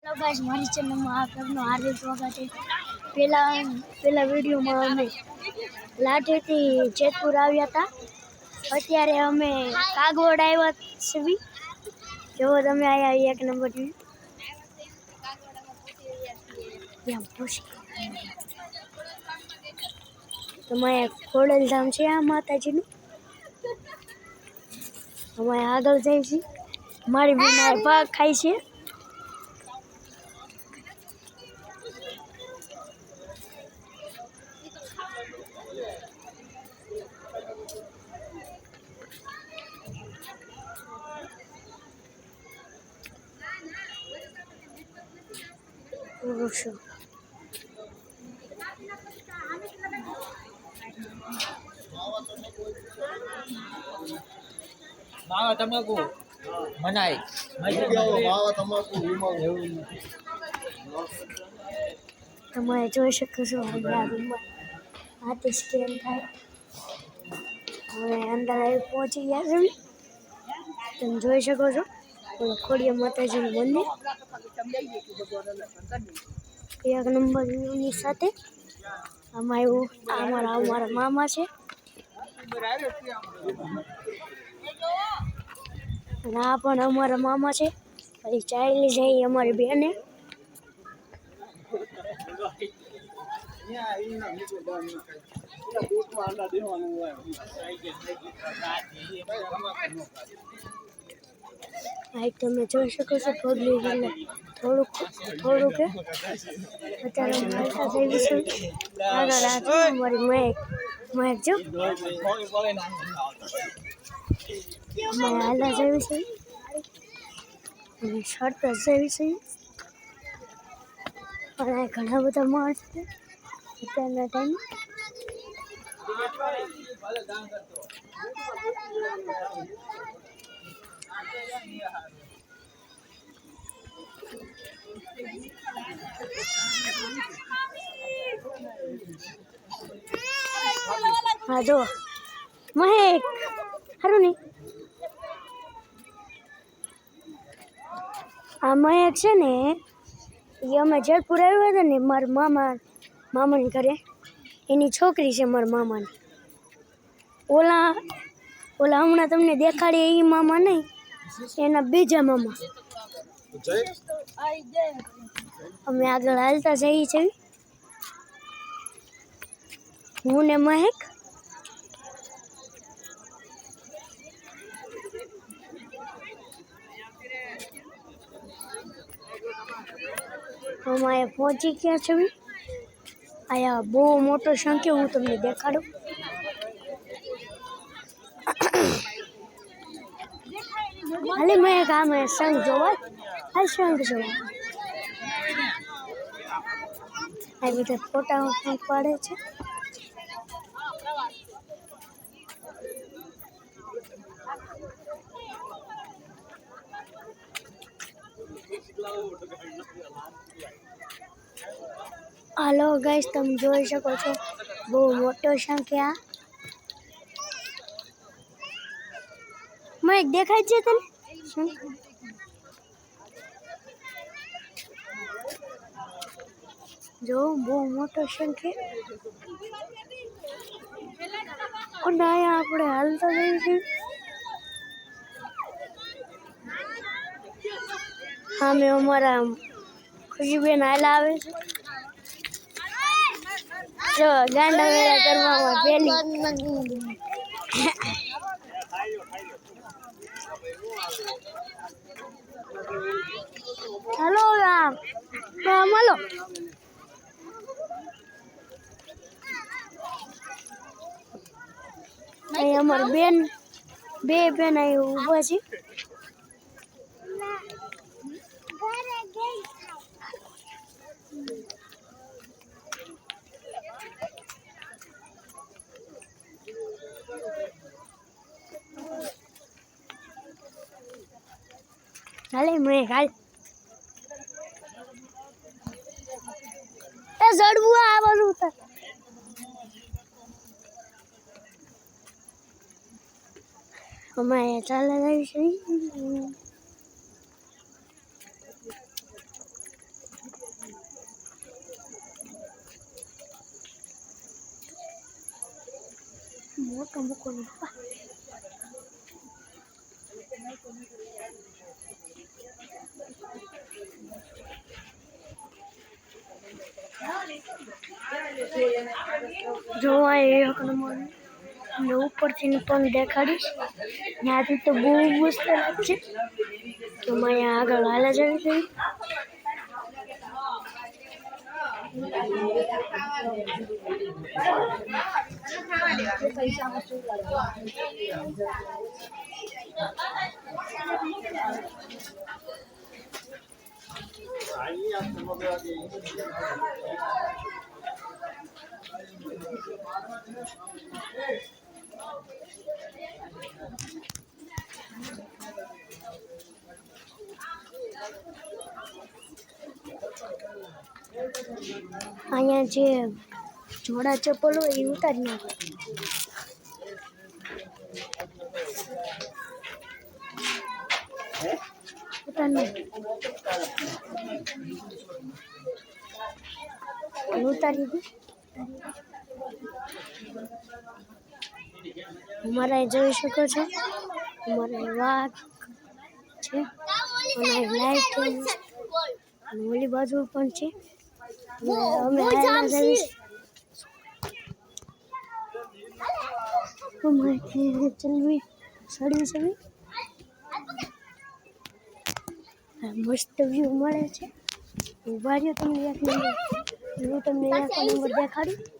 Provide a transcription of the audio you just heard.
तो गाइस हमारी चैनल में आप सबનું હાર્દિક સ્વાગત છે। પેલા વિડિયોમાં અમે લાઠીથી જેતપુર આવ્યા હતા। અત્યારે અમે કાગવડ આવ્યા છીએ। જો તમે આયા એક નંબર ની ત્યાં પૂછી તમે ખોડલધામ છે આ માતાજીનું। અમે આગળ જઈએ છીએ। મારી બેન ભાગ ખાય છે। પુરુષો માવા તમાકુ મનાય માવા તમાકુ તમે જોઈ શકો છો હાથે સ્કેન થાય। હવે અંદર આવી પહોંચી ગયા છે। તમે જોઈ શકો છો ખોડિયા માતાજીનું મંદિર એક નંબરની સાથે। અમારા મામા છે અને આ પણ અમારા મામા છે। પછી ચાલી જાય અમારી બેને। તમે જોઈ શકો છો પબ્લિક એટલે થોડુંક અત્યારે હાલતા થઈ છે। આગળ અમારી મહેક જો અમે હાલતા જઈએ છીએ અને શરતા જઈએ છીએ અને ઘણા બધા માણસ છે અત્યારના ટાઈમ। હા જો મહેક હારું નહીં આ મહેક છે ને એ અમે જેતપુર આવ્યા હતા ને મારા મામાની ઘરે એની છોકરી છે મારા મામાની। ઓલા હમણાં તમને દેખાડે એ મામા નહીં એના બીજા મામા। અમે આગળ હાલતા જઈએ છીએ હું ને મહેક। અમે પહોંચી ગયા છીએ। આયા બહુ મોટો સંખ્યા હું તમને દેખાડું। હાલે મહેક આમે સંઘ જોવા આ સંઘ જોવા આ બધા ફોટા પાડે છે। હાલો ગાઈસ તમે જોઈ શકો છો બહુ મોટો સંખ્યા। મહેક દેખાય છે તને જો બહુ મોટો સંખ્યા અને અહીંયા આપણે હાલતા જઈએ છીએ। સામે અમારા ખુશીબેન હાલા આવે છે જો ગાંડા વેળા કરવામાં પેલી હાલો હાલો અહીં અમારી બે બેન અહીં ઊભા છે। હાલે મેં હાલ એ જડવું આવવાનું છે। અમે ચાલે જઈએ છીએ। મોટો મૂકો ને પપ્પા. જો આ એક નંબર ને ઉપરથી પણ દેખાડીશ. ત્યાંથી તો બહુ મસ્ત લાગશે. તો મેં અહીંયા આગળ હાલા જવી જોઈએ. અહીંયા જે જોડા ચપ્પલ હોય એ ઉતારી નાખો. ઉતારી દે. અમારા જોઈ શકો છો અમારા વાઘ છે અને લાઈટ અને ઓલી બાજુ પણ છે. અમે ચલવી સડી સડી મસ્ત વ્યૂ મળે છે. ઉભા રહ્યો તમને એક નંબર હું તમને એક નંબર દેખાડું.